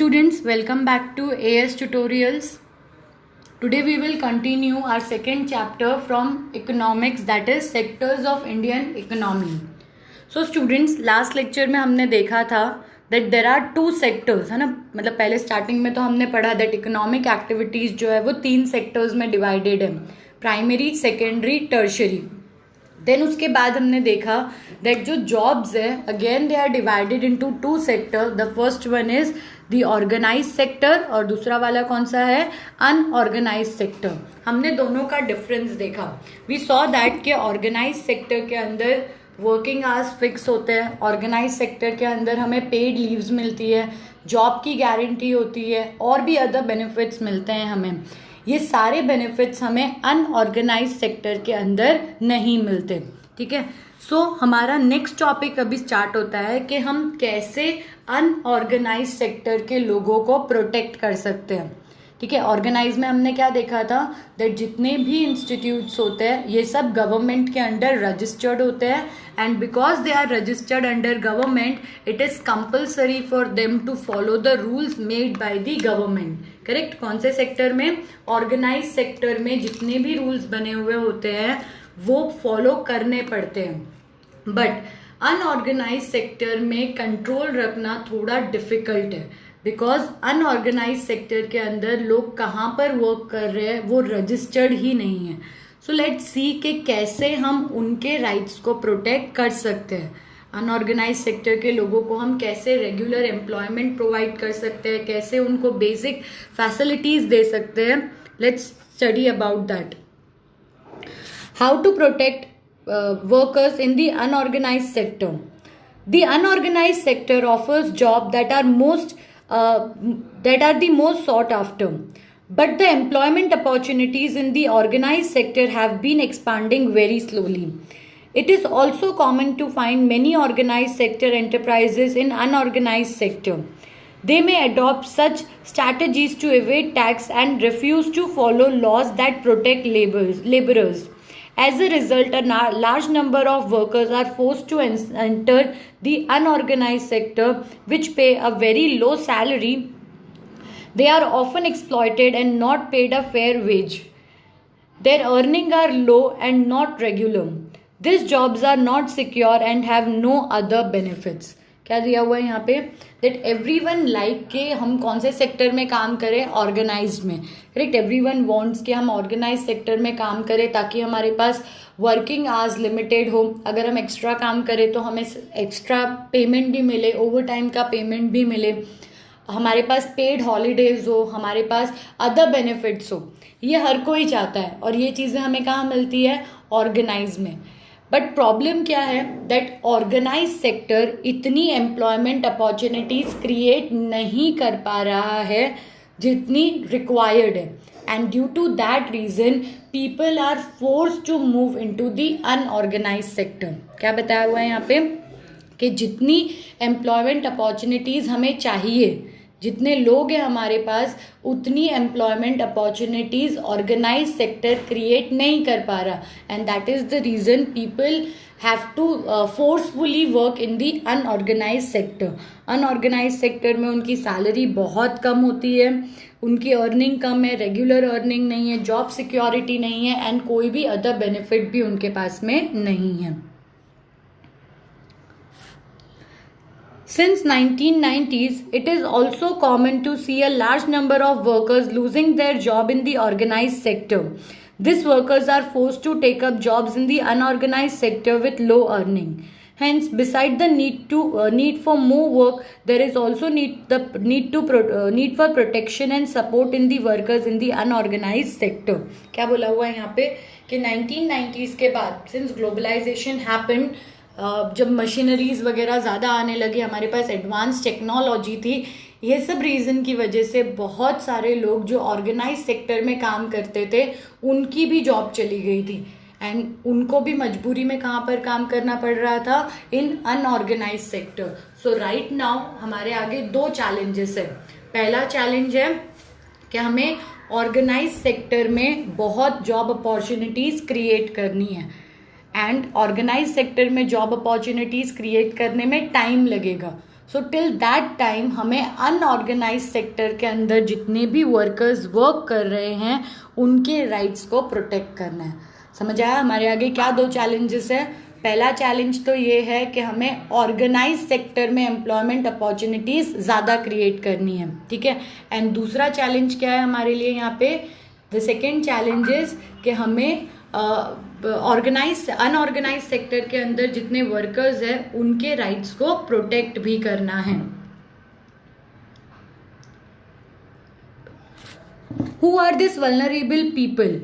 students, welcome back to AS Tutorials. Today we will continue our second chapter from economics, that is sectors of Indian economy. So students, last lecture में हमने देखा था that there are two sectors, है ना. मतलब पहले starting में तो हमने पढ़ा that economic activities जो है वो 3 sectors में divided है, प्राइमरी, सेकेंडरी, टर्शरी. देन उसके बाद हमने देखा दैट जो जॉब्स है again they are divided into 2 sector. The first one is the organise sector और दूसरा वाला कौन सा है, अनऑर्गेनाइज सेक्टर. हमने दोनों का डिफरेंस देखा. वी सॉ दैट के ऑर्गेनाइज सेक्टर के अंदर वर्किंग आवर्स फिक्स होते हैं. ऑर्गेनाइज सेक्टर के अंदर हमें पेड लीव्स मिलती है, जॉब की गारंटी होती है और भी अदर बेनिफिट्स मिलते हैं हमें. ये सारे बेनिफिट्स हमें अनऑर्गेनाइज सेक्टर के अंदर नहीं मिलते. ठीक है. सो हमारा नेक्स्ट टॉपिक अभी स्टार्ट होता है कि हम कैसे अनऑर्गेनाइज सेक्टर के लोगों को प्रोटेक्ट कर सकते हैं. ठीक है. ऑर्गेनाइज में हमने क्या देखा था दैट जितने भी इंस्टीट्यूट्स होते हैं ये सब गवर्नमेंट के अंडर रजिस्टर्ड होते हैं and because they are registered under government it is compulsory for them to follow the rules made by the government. Correct. कौन से सेक्टर में, ऑर्गेनाइज सेक्टर में जितने भी रूल्स बने हुए होते हैं वो फॉलो करने पड़ते हैं. बट अनऑर्गेनाइज सेक्टर में कंट्रोल रखना थोड़ा डिफिकल्ट है बिकॉज अनऑर्गेनाइज सेक्टर के अंदर लोग कहाँ पर वर्क कर रहे हैं वो रजिस्टर्ड ही नहीं है. सो लेट्स सी कि कैसे हम उनके राइट्स को प्रोटेक्ट कर सकते हैं. अनऑर्गेनाइज सेक्टर के लोगों को हम कैसे रेगुलर एम्प्लॉयमेंट प्रोवाइड कर सकते हैं, कैसे उनको बेसिक फैसिलिटीज दे सकते हैं. Let's study about that. How to protect workers in the unorganise sector. The unorganise sector offers job that are the most sought after. But the employment opportunities in the organized sector have been expanding very slowly. It is also common to find many organized sector enterprises in unorganized sector. They may adopt such strategies to evade tax and refuse to follow laws that protect laborers. As a result, a large number of workers are forced to enter the unorganized sector, which pay a very low salary. They are often exploited and not paid a fair wage. Their earnings are low and not regular. These jobs are not secure and have no other benefits. क्या दिया हुआ है यहाँ पे that everyone like के हम कौन से सेक्टर में काम करें, ऑर्गेनाइज्ड में. करेक्ट. एवरीवन वांट्स कि हम ऑर्गेनाइज सेक्टर में काम करें ताकि हमारे पास वर्किंग आवर्स लिमिटेड हो. अगर हम एक्स्ट्रा काम करें तो हमें एक्स्ट्रा पेमेंट भी मिले, ओवर टाइम का पेमेंट भी मिले, हमारे पास पेड हॉलीडेज हो, हमारे पास अदर बेनिफिट्स हो. ये हर कोई चाहता है और ये चीज़ें हमें कहाँ मिलती है, ऑर्गेनाइज में. बट प्रॉब्लम क्या है दैट ऑर्गेनाइज सेक्टर इतनी एम्प्लॉयमेंट अपॉर्चुनिटीज क्रिएट नहीं कर पा रहा है जितनी रिक्वायर्ड है. And due to that reason people are force to move into the unorganise sector. क्या बताया हुआ है यहाँ पे कि जितनी एम्प्लॉयमेंट अपॉर्चुनिटीज हमें चाहिए, जितने लोग हैं हमारे पास, उतनी employment opportunities organise sector create नहीं कर पा रहा. And that is the reason people have to forcefully work in the unorganise sector. Unorganise sector में उनकी सैलरी बहुत कम होती है, उनकी अर्निंग कम है, रेगुलर अर्निंग नहीं है, जॉब सिक्योरिटी नहीं है एंड कोई भी अदर बेनिफिट भी उनके पास में नहीं है. Since 1990s, it is also common to see a large number of workers losing their job in the organized sector. These workers are forced to take up jobs in the unorganized sector with low earning. Hence, beside the need for more work, there is also need for protection and support in the workers in the unorganized sector. क्या बोला हुआ है यहाँ पे कि 1990s के बाद, since globalization happened, जब मशीनरीज वगैरह ज़्यादा आने लगी, हमारे पास एडवांस टेक्नोलॉजी थी, ये सब रीज़न की वजह से बहुत सारे लोग जो ऑर्गेनाइज सेक्टर में काम करते थे उनकी भी जॉब चली गई थी एंड उनको भी मजबूरी में कहाँ पर काम करना पड़ रहा था, इन अनऑर्गेनाइज सेक्टर. सो राइट नाउ हमारे आगे 2 चैलेंजेस है. पहला चैलेंज है कि हमें ऑर्गेनाइज सेक्टर में बहुत जॉब अपॉर्चुनिटीज़ क्रिएट करनी है एंड ऑर्गेनाइज सेक्टर में जॉब अपॉर्चुनिटीज क्रिएट करने में टाइम लगेगा. सो टिल दैट टाइम हमें अनऑर्गेनाइज सेक्टर के अंदर जितने भी वर्कर्स वर्क कर रहे हैं उनके राइट्स को प्रोटेक्ट करना है। समझ आया? हमारे आगे क्या दो चैलेंजेस है? पहला चैलेंज तो ये है कि हमें ऑर्गेनाइज सेक्टर में एम्प्लॉयमेंट अपॉर्चुनिटीज ज़्यादा क्रिएट करनी है, ठीक है। एंड दूसरा चैलेंज क्या है हमारे लिए यहाँ पे? द सेकेंड चैलेंज इज कि हमें अनऑर्गेनाइज सेक्टर के अंदर जितने वर्कर्स हैं उनके राइट्स को प्रोटेक्ट भी करना है। Who are these vulnerable people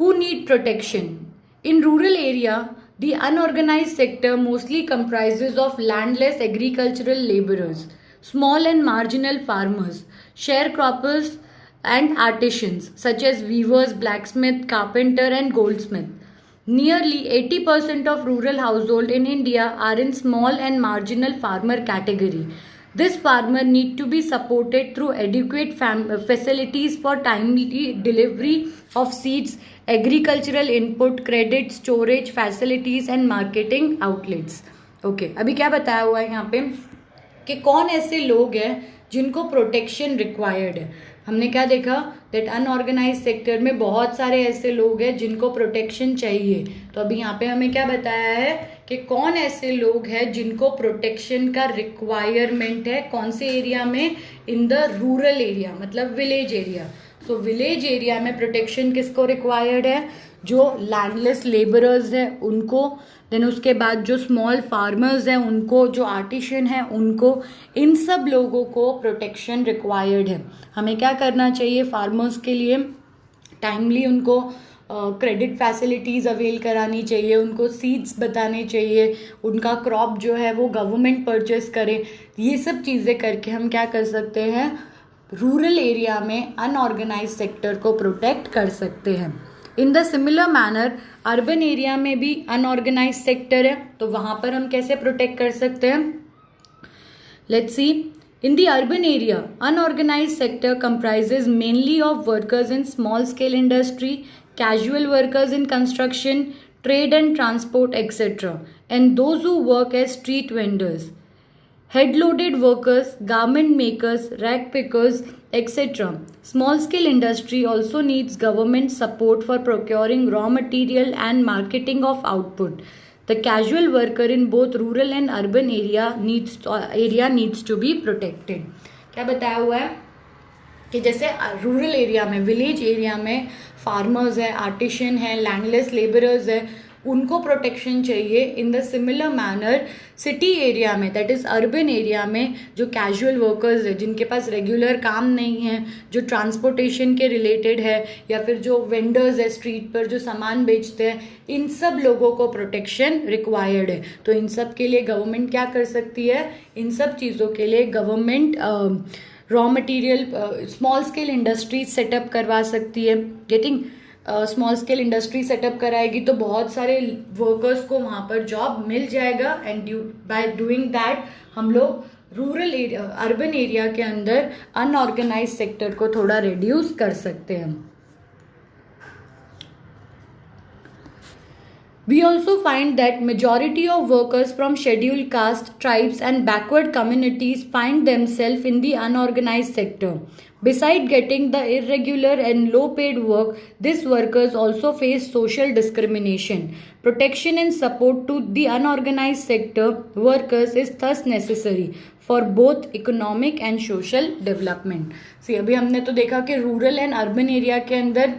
who need protection? In rural area, the unorganized sector mostly comprises of landless agricultural laborers, small and marginal farmers, sharecroppers, and artisans such as weavers, blacksmith, carpenter, and goldsmith. Nearly 80% of rural households in India are in small and marginal farmer category. This farmer need to be supported through adequate facilities for timely delivery of seeds, agricultural input, credit, storage facilities and marketing outlets. Okay, अभी क्या बताया हुआ है यहाँ पे कि कौन ऐसे लोग हैं जिनको प्रोटेक्शन रिक्वायर्ड है। हमने क्या देखा? दैट अनऑर्गेनाइज सेक्टर में बहुत सारे ऐसे लोग हैं जिनको प्रोटेक्शन चाहिए। तो अभी यहाँ पे हमें क्या बताया है कि कौन ऐसे लोग हैं जिनको प्रोटेक्शन का रिक्वायरमेंट है, कौन से एरिया में? इन द रूरल एरिया, मतलब विलेज एरिया। सो विलेज एरिया में प्रोटेक्शन किसको रिक्वायर्ड है? जो लैंडलेस लेबरर्स है उनको, देन उसके बाद जो स्मॉल फार्मर्स हैं उनको, जो आर्टिशन है उनको, इन सब लोगों को प्रोटेक्शन रिक्वायर्ड है। हमें क्या करना चाहिए? फार्मर्स के लिए टाइमली उनको क्रेडिट फैसिलिटीज़ अवेल करानी चाहिए, उनको सीड्स बताने चाहिए, उनका क्रॉप जो है वो गवर्नमेंट परचेस करे। ये सब चीज़ें करके हम क्या कर सकते हैं? रूरल एरिया में अनऑर्गेनाइज सेक्टर को प्रोटेक्ट कर सकते हैं। इन the similar manner urban area में भी अनऑर्गेनाइज सेक्टर है, तो वहाँ पर हम कैसे प्रोटेक्ट कर सकते हैं? Let's see. In the urban area, unorganized sector comprises mainly of workers in small scale industry, casual workers in construction, trade and transport, etc., and those who work as street vendors, head-loaded workers, garment makers, rag pickers, etc. Small scale industry also needs government support for procuring raw material and marketing of output. The casual worker in both rural and urban area needs to be protected. क्या बताया हुआ है कि जैसे rural area में, village area में farmers है, artisan है, लैंडलेस लेबरर्स है, उनको प्रोटेक्शन चाहिए। इन the similar manner city area में, दैट इज़ अर्बन एरिया में, जो कैजुअल वर्कर्स है, जिनके पास रेगुलर काम नहीं है, जो ट्रांसपोर्टेशन के रिलेटेड है, या फिर जो वेंडर्स है स्ट्रीट पर जो सामान बेचते हैं, इन सब लोगों को प्रोटेक्शन रिक्वायर्ड है। तो इन सब के लिए गवर्नमेंट क्या कर सकती है? इन सब चीज़ों के लिए government raw material, small scale industries setup करवा सकती है। Getting small scale industry setup कराएगी तो बहुत सारे वर्कर्स को वहाँ पर जॉब मिल जाएगा। एंड बाय डूइंग दैट हम लोग रूरल एरिया, अर्बन एरिया के अंदर अनऑर्गेनाइज सेक्टर को थोड़ा रिड्यूस कर सकते हैं। We also find that majority of workers from scheduled caste, tribes and backward communities find themselves in the unorganized sector. Besides getting the irregular and low paid work, these workers also face social discrimination. Protection and support to the unorganized sector workers is thus necessary for both economic and social development. See, अभी हमने तो देखा कि rural and urban area के अंदर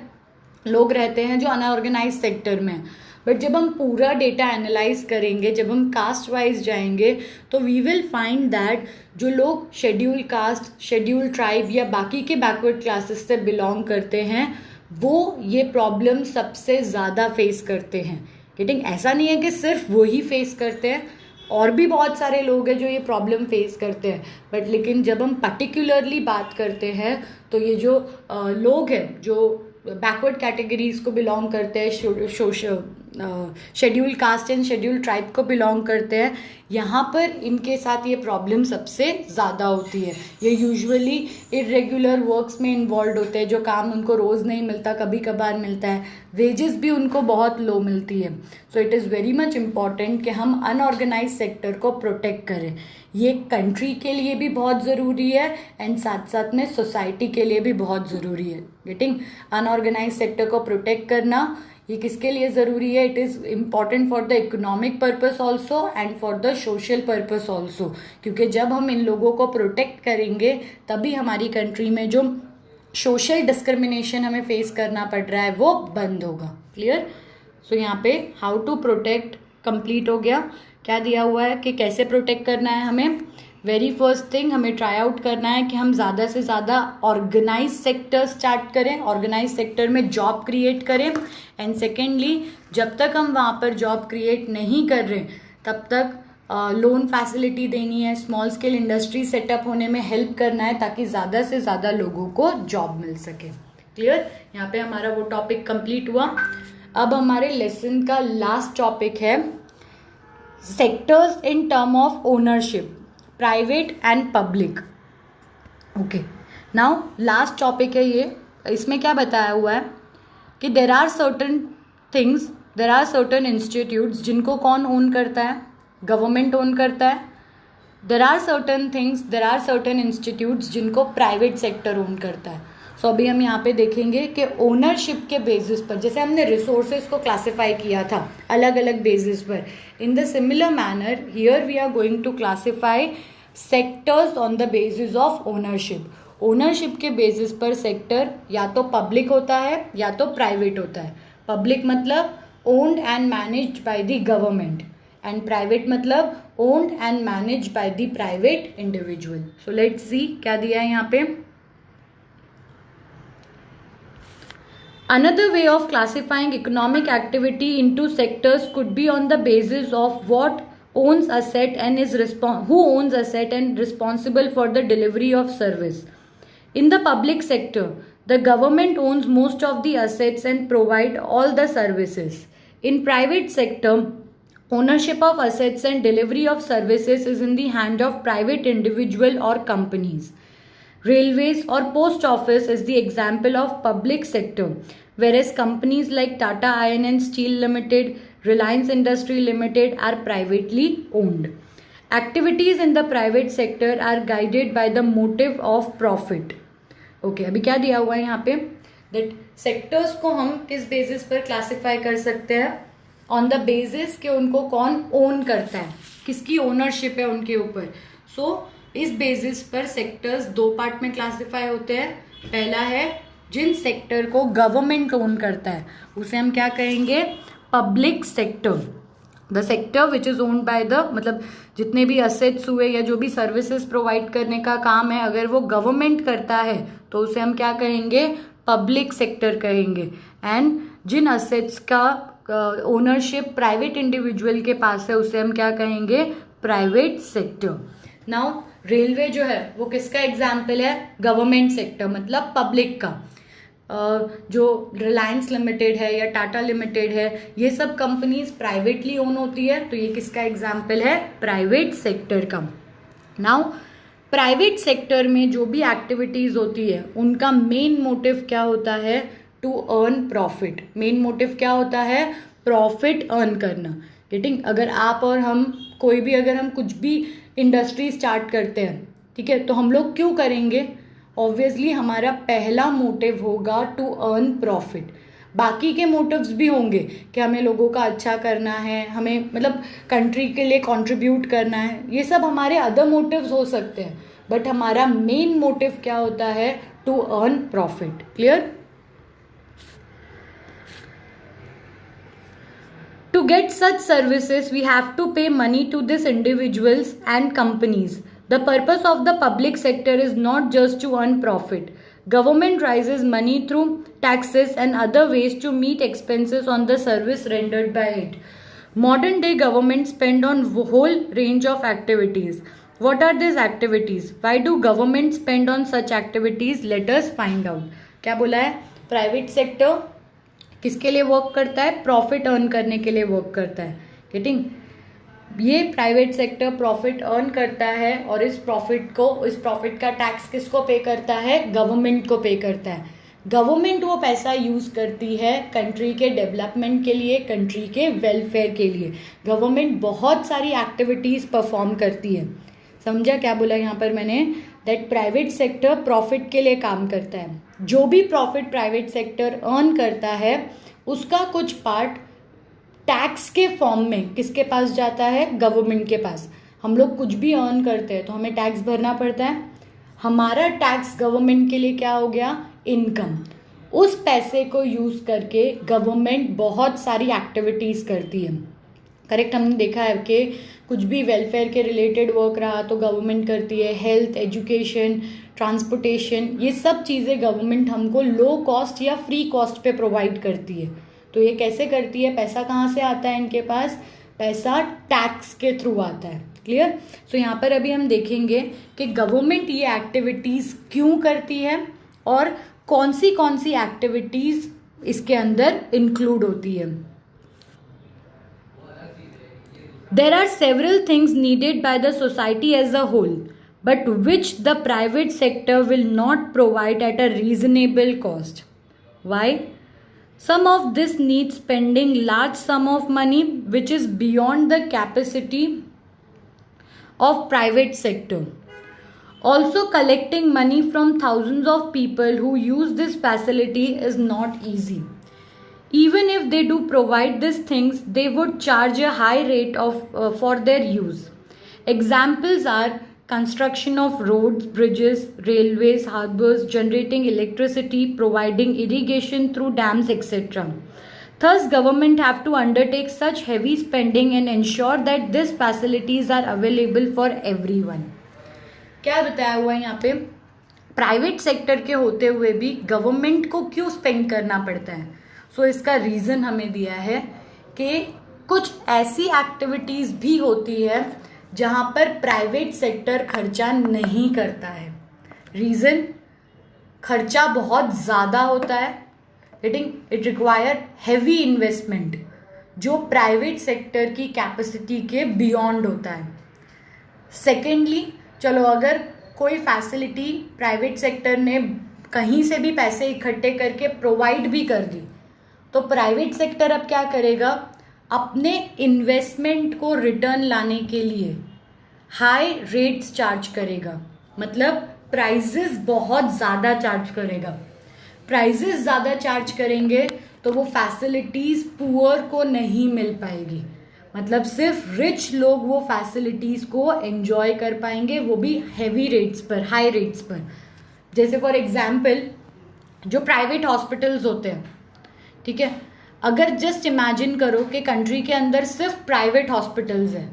लोग रहते हैं जो अनऑर्गेनाइज सेक्टर में, बट जब हम पूरा डेटा एनालाइज करेंगे, जब हम कास्ट वाइज जाएंगे, तो वी विल फाइंड दैट जो लोग शेड्यूल कास्ट, शेड्यूल ट्राइब या बाकी के बैकवर्ड क्लासेस से बिलोंग करते हैं, वो ये प्रॉब्लम सबसे ज़्यादा फेस करते हैं। गेटिंग, ऐसा नहीं है कि सिर्फ वो ही फेस करते हैं, और भी बहुत सारे लोग हैं जो ये प्रॉब्लम फेस करते हैं, बट लेकिन जब हम पर्टिकुलरली बात करते हैं तो ये जो लोग हैं जो बैकवर्ड कैटेगरीज को बिलोंग करते हैं, schedule caste and schedule tribe को बिलोंग करते हैं, यहाँ पर इनके साथ ये प्रॉब्लम सबसे ज़्यादा होती है। ये यूजुअली इरेगुलर वर्क्स में इन्वॉल्व होते हैं, जो काम उनको रोज़ नहीं मिलता, कभी कभार मिलता है, वेजेस भी उनको बहुत लो मिलती है। So it is very much important कि हम अनऑर्गेनाइज सेक्टर को प्रोटेक्ट करें। ये कंट्री के लिए भी बहुत ज़रूरी है एंड साथ साथ में सोसाइटी के लिए भी बहुत ज़रूरी है। गेटिंग अनऑर्गेनाइज सेक्टर को प्रोटेक्ट करना ये किसके लिए ज़रूरी है? It is important for the economic purpose also and for the social purpose also, क्योंकि जब हम इन लोगों को प्रोटेक्ट करेंगे तभी हमारी कंट्री में जो सोशल डिस्क्रिमिनेशन हमें फेस करना पड़ रहा है वो बंद होगा। क्लियर? सो यहाँ पे हाउ टू प्रोटेक्ट कंप्लीट हो गया। क्या दिया हुआ है कि कैसे प्रोटेक्ट करना है हमें? वेरी फर्स्ट थिंग हमें ट्राई आउट करना है कि हम ज़्यादा से ज़्यादा ऑर्गेनाइज सेक्टर स्टार्ट करें, ऑर्गेनाइज सेक्टर में जॉब क्रिएट करें। एंड सेकेंडली, जब तक हम वहाँ पर जॉब क्रिएट नहीं कर रहे तब तक लोन फैसिलिटी देनी है, स्मॉल स्केल इंडस्ट्री सेटअप होने में हेल्प करना है ताकि ज़्यादा से ज़्यादा लोगों को जॉब मिल सके। क्लियर? यहाँ पे हमारा वो टॉपिक कंप्लीट हुआ। अब हमारे लेसन का लास्ट टॉपिक है sectors in term of ownership, private and public. Okay, now last topic है ये। इसमें क्या बताया हुआ है कि there are certain things, there are certain institutes जिनको कौन ओन करता है? गवर्नमेंट ओन करता है। There are certain things, there are certain institutes जिनको प्राइवेट सेक्टर ओन करता है। सो अभी हम यहाँ पे देखेंगे कि ओनरशिप के बेसिस पर, जैसे हमने रिसोर्सेज को क्लासिफाई किया था अलग अलग बेसिस पर, in the similar manner here we are going to classify sectors on the basis of ownership. Ownership के बेसिस पर सेक्टर या तो पब्लिक होता है या तो प्राइवेट होता है। पब्लिक मतलब owned and managed by the government and private मतलब owned and managed by the private individual. So let's see क्या दिया है यहाँ पे। Another way of classifying economic activity into sectors could be on the basis of what owns asset and who owns asset and responsible for the delivery of service. In the public sector, the government owns most of the assets and provide all the services. In private sector, ownership of assets and delivery of services is in the hand of private individual or companies. Railways or post office is the example of public sector, whereas companies like Tata Iron and Steel Limited, Reliance Industry Limited are privately owned. Activities in the private sector are guided by the motive of profit. Okay, अभी क्या दिया हुआ है यहाँ पे? That sectors को हम किस बेसिस पर क्लासिफाई कर सकते हैं? On the basis कि उनको कौन ओन करता है, किसकी ओनरशिप है उनके ऊपर। So इस बेसिस पर सेक्टर्स दो पार्ट में क्लासिफाई होते हैं। पहला है जिन सेक्टर को गवर्नमेंट ओन करता है उसे हम क्या कहेंगे? Public sector. The sector which is owned by the, मतलब जितने भी असेट्स हुए या जो भी सर्विसेज प्रोवाइड करने का काम है अगर वो गवर्नमेंट करता है तो उसे हम क्या कहेंगे? पब्लिक सेक्टर कहेंगे। एंड जिन असेट्स का ओनरशिप प्राइवेट इंडिविजुअल के पास है उसे हम क्या कहेंगे? Private sector. नाउ रेलवे जो है वो किसका एग्जाम्पल है? गवर्नमेंट सेक्टर मतलब पब्लिक का। जो रिलायंस लिमिटेड है या टाटा लिमिटेड है ये सब कंपनीज प्राइवेटली ओन होती है, तो ये किसका एग्जाम्पल है? प्राइवेट सेक्टर का। नाउ प्राइवेट सेक्टर में जो भी एक्टिविटीज होती है उनका मेन मोटिव क्या होता है? To earn profit. Main motive क्या होता है? प्रॉफिट अर्न करना। गेटिंग? अगर आप और हम कोई भी, अगर हम कुछ भी इंडस्ट्री स्टार्ट करते हैं, ठीक है, तो हम लोग क्यों करेंगे? ऑब्वियसली हमारा पहला मोटिव होगा टू अर्न प्रॉफिट। बाकी के मोटिव्स भी होंगे कि हमें लोगों का अच्छा करना है, हमें मतलब कंट्री के लिए कंट्रीब्यूट करना है, ये सब हमारे अदर मोटिव्स हो सकते हैं, बट हमारा मेन मोटिव क्या होता है? To earn profit. Clear? To get such services, we have to pay money to these individuals and companies. The purpose of the public sector is not just to earn profit. Government raises money through taxes and other ways to meet expenses on the service rendered by it. Modern day governments spend on whole range of activities. What are these activities? Why do governments spend on such activities? Let us find out. क्या बोला है? Private sector किसके लिए work करता है? Profit earn करने के लिए वर्क करता है। गेटिंग? ये प्राइवेट सेक्टर प्रॉफिट अर्न करता है और इस प्रॉफिट का टैक्स किसको पे करता है? गवर्नमेंट को पे करता है। गवर्नमेंट वो पैसा यूज करती है कंट्री के डेवलपमेंट के लिए, कंट्री के वेलफेयर के लिए। गवर्नमेंट बहुत सारी एक्टिविटीज परफॉर्म करती है। समझा क्या बोला यहाँ पर मैंने? दैट प्राइवेट सेक्टर प्रॉफिट के लिए काम करता है। जो भी प्रॉफिट प्राइवेट सेक्टर अर्न करता है उसका कुछ पार्ट टैक्स के फॉर्म में किसके पास जाता है? गवर्नमेंट के पास। हम लोग कुछ भी अर्न करते हैं तो हमें टैक्स भरना पड़ता है। हमारा टैक्स गवर्नमेंट के लिए क्या हो गया? इनकम। उस पैसे को यूज करके गवर्नमेंट बहुत सारी एक्टिविटीज करती है। करेक्ट? हमने देखा है कि कुछ भी वेलफेयर के रिलेटेड वर्क रहा तो गवर्नमेंट करती है। हेल्थ, एजुकेशन, ट्रांसपोर्टेशन, ये सब चीज़ें गवर्नमेंट हमको लो कॉस्ट या फ्री कॉस्ट पे प्रोवाइड करती है। तो ये कैसे करती है? पैसा कहाँ से आता है इनके पास? पैसा टैक्स के थ्रू आता है। क्लियर? सो यहाँ पर अभी हम देखेंगे कि गवर्नमेंट ये एक्टिविटीज़ क्यों करती है और कौन सी एक्टिविटीज़ इसके अंदर इंक्लूड होती है। There are several things needed by the society as a whole, but which the private sector will not provide at a reasonable cost. Why? Some of this needs spending large sum of money which is beyond the capacity of private sector. Also, collecting money from thousands of people who use this facility is not easy. Even if they do provide these things, they would charge a high rate for their use. Examples are construction of roads, bridges, railways, harbors, generating electricity, providing irrigation through dams, etc. Thus, government have to undertake such heavy spending and ensure that these facilities are available for everyone. क्या बताया हुआ है यहाँ पे? Private sector के होते हुए भी गवर्नमेंट को क्यों स्पेंड करना पड़ता है? सो इसका रीज़न हमें दिया है कि कुछ ऐसी एक्टिविटीज़ भी होती है जहाँ पर प्राइवेट सेक्टर खर्चा नहीं करता है। रीज़न? खर्चा बहुत ज़्यादा होता है। इट रिक्वायर हैवी इन्वेस्टमेंट जो प्राइवेट सेक्टर की कैपेसिटी के बियॉन्ड होता है। सेकेंडली, चलो अगर कोई फैसिलिटी प्राइवेट सेक्टर ने कहीं से भी पैसे इकट्ठे करके प्रोवाइड भी कर दी तो प्राइवेट सेक्टर अब क्या करेगा? अपने इन्वेस्टमेंट को रिटर्न लाने के लिए हाई रेट्स चार्ज करेगा। मतलब प्राइजेस बहुत ज़्यादा चार्ज करेगा। प्राइजेस ज़्यादा चार्ज करेंगे तो वो फैसिलिटीज़ पुअर को नहीं मिल पाएगी। मतलब सिर्फ रिच लोग वो फैसिलिटीज़ को एंजॉय कर पाएंगे, वो भी हैवी रेट्स पर, हाई रेट्स पर। जैसे फॉर एग्जाम्पल जो प्राइवेट हॉस्पिटल्स होते हैं, ठीक है, अगर जस्ट इमेजिन करो कि कंट्री के अंदर सिर्फ प्राइवेट हॉस्पिटल्स हैं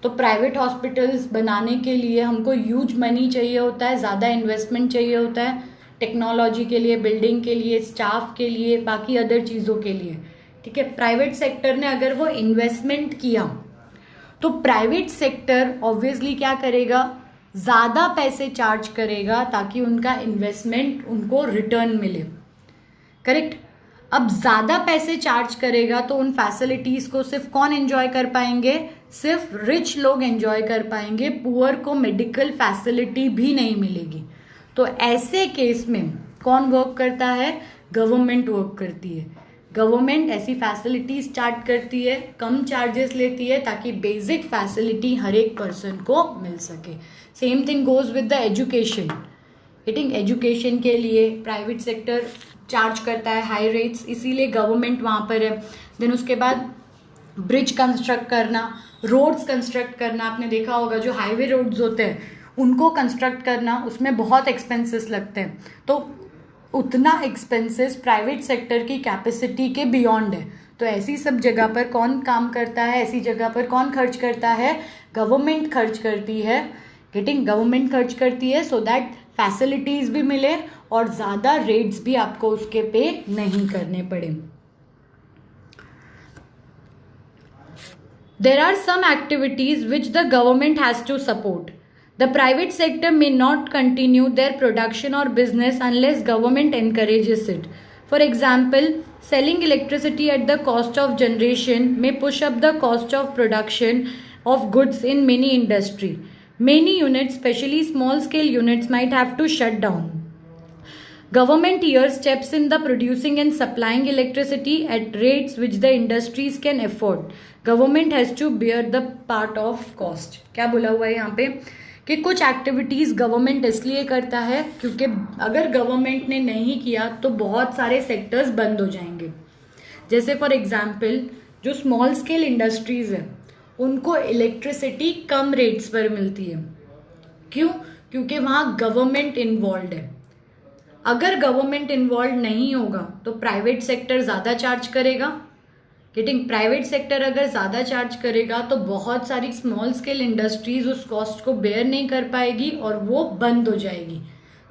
तो प्राइवेट हॉस्पिटल्स बनाने के लिए हमको ह्यूज मनी चाहिए होता है, ज़्यादा इन्वेस्टमेंट चाहिए होता है, टेक्नोलॉजी के लिए, बिल्डिंग के लिए, स्टाफ के लिए, बाकी अदर चीज़ों के लिए। ठीक है, प्राइवेट सेक्टर ने अगर वो इन्वेस्टमेंट किया तो प्राइवेट सेक्टर ऑब्वियसली क्या करेगा? ज़्यादा पैसे चार्ज करेगा ताकि उनका इन्वेस्टमेंट उनको रिटर्न मिले। करेक्ट? अब ज़्यादा पैसे चार्ज करेगा तो उन फैसिलिटीज़ को सिर्फ कौन एंजॉय कर पाएंगे? सिर्फ रिच लोग एंजॉय कर पाएंगे, पुअर को मेडिकल फैसिलिटी भी नहीं मिलेगी। तो ऐसे केस में कौन वर्क करता है? गवर्नमेंट वर्क करती है। गवर्नमेंट ऐसी फैसिलिटी स्टार्ट करती है, कम चार्जेस लेती है ताकि बेसिक फैसिलिटी हर एक पर्सन को मिल सके। Same thing goes with the education. Education के लिए प्राइवेट सेक्टर चार्ज करता है हाई रेट्स, इसीलिए गवर्नमेंट वहाँ पर है। देन उसके बाद ब्रिज कंस्ट्रक्ट करना, रोड्स कंस्ट्रक्ट करना, आपने देखा होगा जो हाईवे रोड्स होते हैं उनको कंस्ट्रक्ट करना, उसमें बहुत एक्सपेंसेस लगते हैं। तो उतना एक्सपेंसेस प्राइवेट सेक्टर की कैपेसिटी के बियॉन्ड है। तो ऐसी सब जगह पर कौन काम करता है? ऐसी जगह पर कौन खर्च करता है? गवर्नमेंट खर्च करती है। गवर्नमेंट खर्च करती है सो दैट फैसिलिटीज भी मिले और ज़्यादा रेट्स भी आपको उसके पे नहीं करने पड़े। There are some activities which the government has to support. The private sector may not continue their production or business unless government encourages it. For example, selling electricity at the cost of generation may push up the cost of production of goods in many industry. Many units, especially small scale units, might have to shut down. Government here steps in the producing and supplying electricity at rates which the industries can afford. Government has to bear the part of cost. क्या बोला हुआ है यहाँ पे कि कुछ activities government इसलिए करता है क्योंकि अगर गवर्नमेंट ने नहीं किया तो बहुत सारे सेक्टर्स बंद हो जाएंगे. जैसे फॉर एग्जांपल जो स्मॉल स्केल इंडस्ट्रीज है उनको इलेक्ट्रिसिटी कम रेट्स पर मिलती है. क्यों? क्योंकि वहाँ गवर्नमेंट इन्वॉल्व है. अगर गवर्नमेंट इन्वॉल्व नहीं होगा तो प्राइवेट सेक्टर ज़्यादा चार्ज करेगा. गेटिंग प्राइवेट सेक्टर अगर ज़्यादा चार्ज करेगा तो बहुत सारी स्मॉल स्केल इंडस्ट्रीज उस कॉस्ट को बेयर नहीं कर पाएगी और वो बंद हो जाएगी.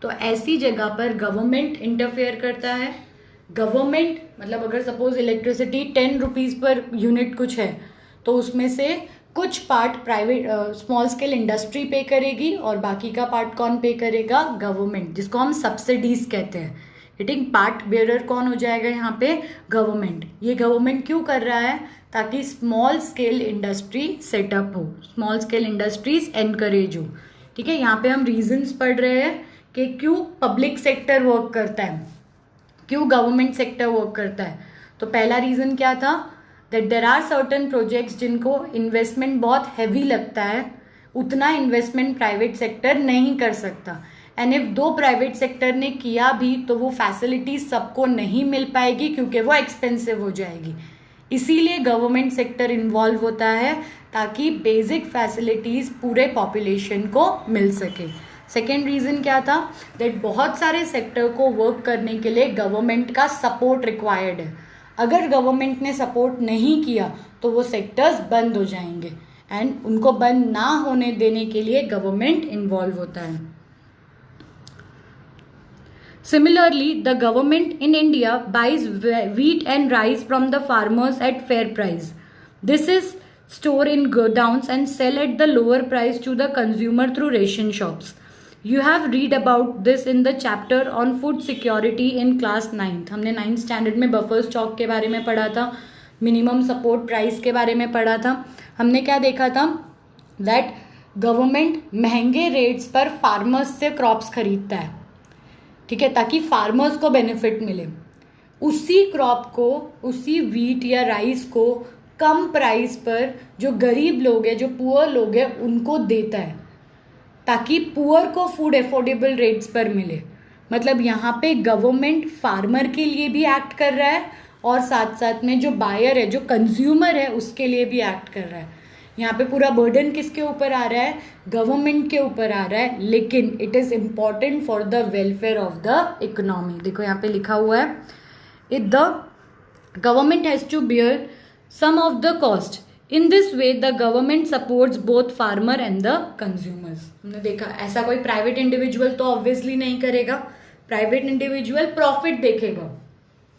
तो ऐसी जगह पर गवर्नमेंट इंटरफेयर करता है. गवर्नमेंट मतलब अगर suppose electricity 10 rupees per unit कुछ है तो उसमें से कुछ part private small scale industry पे करेगी और बाकी का पार्ट कौन पे करेगा? गवर्नमेंट, जिसको हम सब्सिडीज कहते हैं. हिटिंग पार्ट बेयरर कौन हो जाएगा यहाँ पे? गवर्नमेंट. ये गवर्नमेंट क्यों कर रहा है? ताकि स्मॉल स्केल इंडस्ट्री सेटअप हो, स्मॉल स्केल इंडस्ट्रीज एनकरेज हो. ठीक है, यहाँ पे हम रीजंस पढ़ रहे हैं कि क्यों पब्लिक सेक्टर वर्क करता है, क्यों गवर्नमेंट सेक्टर वर्क करता है. तो पहला रीजन क्या था? That there are certain projects जिनको इन्वेस्टमेंट बहुत हैवी लगता है, उतना इन्वेस्टमेंट प्राइवेट सेक्टर नहीं कर सकता. And if though private sector ने किया भी तो वो फैसिलिटीज सबको नहीं मिल पाएगी क्योंकि वो एक्सपेंसिव हो जाएगी. इसीलिए गवर्नमेंट सेक्टर इन्वॉल्व होता है ताकि बेसिक फैसिलिटीज पूरे पॉपुलेशन को मिल सके. सेकेंड रीजन क्या था? दैट बहुत सारे सेक्टर को वर्क करने के लिए गवर्नमेंट का सपोर्ट रिक्वायर्ड है. अगर गवर्नमेंट ने सपोर्ट नहीं किया तो वो सेक्टर्स बंद हो जाएंगे एंड उनको बंद ना होने देने के लिए गवर्नमेंट इन्वॉल्व होता है. Similarly, the government in India buys wheat and rice from the farmers at fair price. This is stored in godowns and sell at the lower price to the consumer through ration shops. You have read about this in the chapter on food security in class 9th. हमने 9th standard में buffer stock के बारे में पढ़ा था, minimum support price के बारे में पढ़ा था. हमने क्या देखा था? दैट गवर्नमेंट महंगे रेट्स पर फार्मर्स से क्रॉप्स खरीदता है. ठीक है, ताकि फार्मर्स को बेनिफिट मिले. उसी क्रॉप को, उसी वीट या राइस को कम प्राइस पर जो गरीब लोग हैं, जो पुअर लोग हैं, उनको देता है ताकि पुअर को फूड अफोर्डेबल रेट्स पर मिले. मतलब यहाँ पे गवर्नमेंट फार्मर के लिए भी एक्ट कर रहा है और साथ साथ में जो बायर है, जो कंज्यूमर है, उसके लिए भी एक्ट कर रहा है. यहाँ पे पूरा बर्डन किसके ऊपर आ रहा है? गवर्नमेंट के ऊपर आ रहा है, लेकिन it is important for the welfare of the economy. देखो यहाँ पे लिखा हुआ है, it the government has to bear some of the cost. In this way the government supports both farmer and the consumers. हमने देखा ऐसा कोई प्राइवेट इंडिविजुअल तो ऑब्वियसली नहीं करेगा. प्राइवेट इंडिविजुअल प्रॉफिट देखेगा,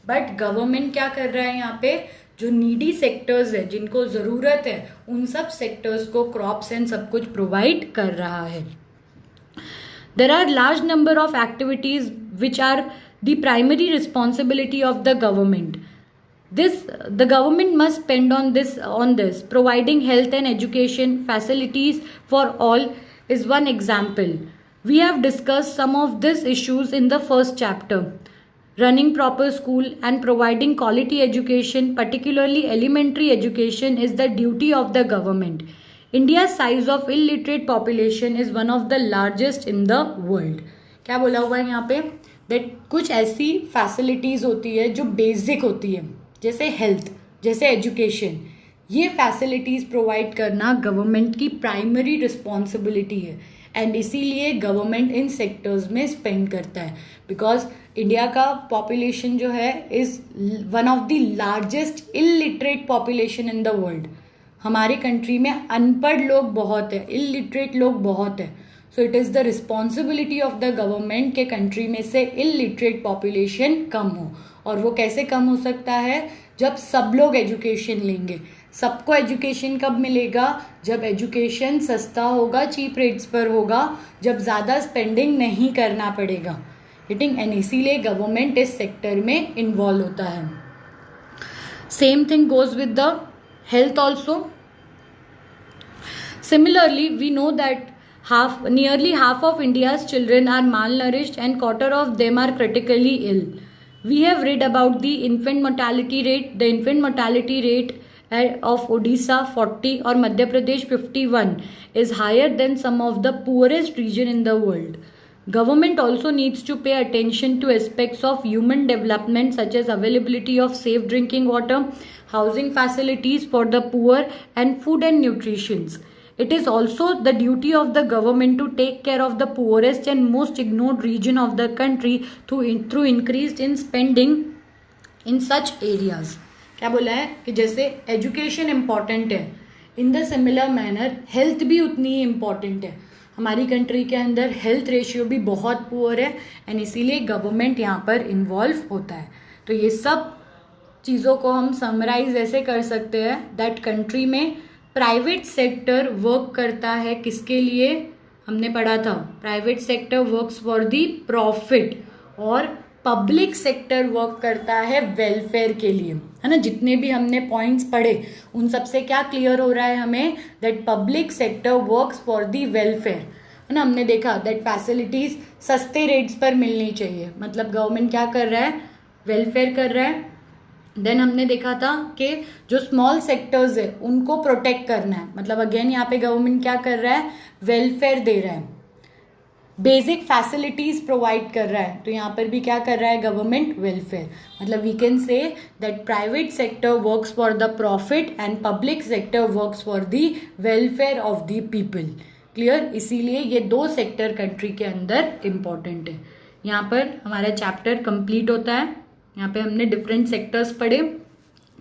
बट गवर्नमेंट क्या कर रहा है यहाँ पे? जो नीडी सेक्टर्स है, जिनको ज़रूरत है, उन सब सेक्टर्स को क्रॉप्स एंड सब कुछ प्रोवाइड कर रहा है. There are large number of activities which are the primary responsibility of the government. The government must spend on this. Providing health and education facilities for all is one example. We have discussed some of these issues in the first chapter. Running proper school and providing quality education, particularly elementary education, is the duty of the government. India's size of illiterate population is one of the largest in the world. क्या बोला हुआ है यहाँ पे? That कुछ ऐसी facilities होती है जो बेसिक होती है, जैसे हेल्थ, जैसे एजुकेशन. ये फैसिलिटीज़ प्रोवाइड करना गवर्नमेंट की प्राइमरी रिस्पॉन्सिबिलिटी है एंड इसीलिए गवर्नमेंट इन सेक्टर्स में स्पेंड करता है. बिकॉज इंडिया का पॉपुलेशन जो है is one of the largest illiterate population in the world. हमारे कंट्री में अनपढ़ लोग बहुत है, इलिटरेट लोग बहुत है. So it is the responsibility of the government के कंट्री में से इलिटरेट पॉपुलेशन कम हो. और वो कैसे कम हो सकता है? जब सब लोग एजुकेशन लेंगे. सबको एजुकेशन कब मिलेगा? जब एजुकेशन सस्ता होगा, चीप रेट्स पर होगा, जब ज़्यादा स्पेंडिंग नहीं करना पड़ेगा. गेटिंग, एंड इसीलिए गवर्नमेंट इस सेक्टर में इन्वॉल्व होता है. Same thing goes with the health also. Similarly, we know that nearly half of India's children are malnourished and quarter of them are critically ill. We have read about the infant mortality rate. The infant mortality rate of Odisha 40 or Madhya Pradesh 51 is higher than some of the poorest region in the world. Government also needs to pay attention to aspects of human development such as availability of safe drinking water, housing facilities for the poor, and food and nutrition. It is also the duty of the government to take care of the poorest and most ignored region of the country through increased in spending in such areas. क्या बोला है कि जैसे education important है, इन the similar manner health भी उतनी ही important है. हमारी कंट्री के अंदर हेल्थ रेशियो भी बहुत पुअर है एंड इसीलिए गवर्नमेंट यहाँ पर इन्वॉल्व होता है. तो ये सब चीज़ों को हम समराइज ऐसे कर सकते हैं दैट कंट्री में प्राइवेट सेक्टर वर्क करता है किसके लिए, हमने पढ़ा था private sector works for the profit और पब्लिक सेक्टर वर्क करता है वेलफेयर के लिए, है ना. जितने भी हमने पॉइंट्स पढ़े उन सब से क्या क्लियर हो रहा है हमें, that public sector works for the welfare, है ना. हमने देखा दैट फैसिलिटीज सस्ते रेट्स पर मिलनी चाहिए, मतलब गवर्नमेंट क्या कर रहा है, वेलफेयर कर रहा है. देन हमने देखा था कि जो स्मॉल सेक्टर्स है उनको प्रोटेक्ट करना है, मतलब अगेन यहाँ पे गवर्नमेंट क्या कर रहा है, वेलफेयर दे रहा है, बेसिक फैसिलिटीज प्रोवाइड कर रहा है. तो यहाँ पर भी क्या कर रहा है गवर्नमेंट, वेलफेयर. मतलब we can say that private sector works for the profit and public sector works for the welfare of the people. Clear. इसीलिए ये दो सेक्टर कंट्री के अंदर इंपॉर्टेंट है. यहाँ पर हमारा चैप्टर कंप्लीट होता है. यहाँ पे हमने डिफरेंट सेक्टर्स पढ़े,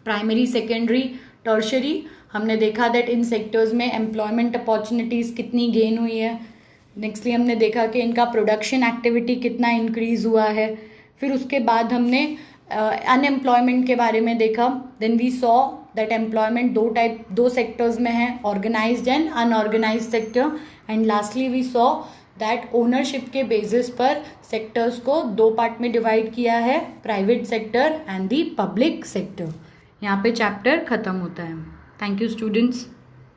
प्राइमरी, सेकेंडरी, टर्शरी. हमने देखा दैट इन सेक्टर्स में एम्प्लॉयमेंट अपॉर्चुनिटीज कितनी गेन हुई है. नेक्स्टली हमने देखा कि इनका प्रोडक्शन एक्टिविटी कितना इंक्रीज हुआ है. फिर उसके बाद हमने अनएम्प्लॉयमेंट के बारे में देखा. Then we saw that employment दो सेक्टर्स में है, organised and unorganised sector. And lastly we saw that ownership के बेसिस पर सेक्टर्स को दो पार्ट में डिवाइड किया है, private sector and the public sector. यहाँ पे चैप्टर खत्म होता है. Thank you students.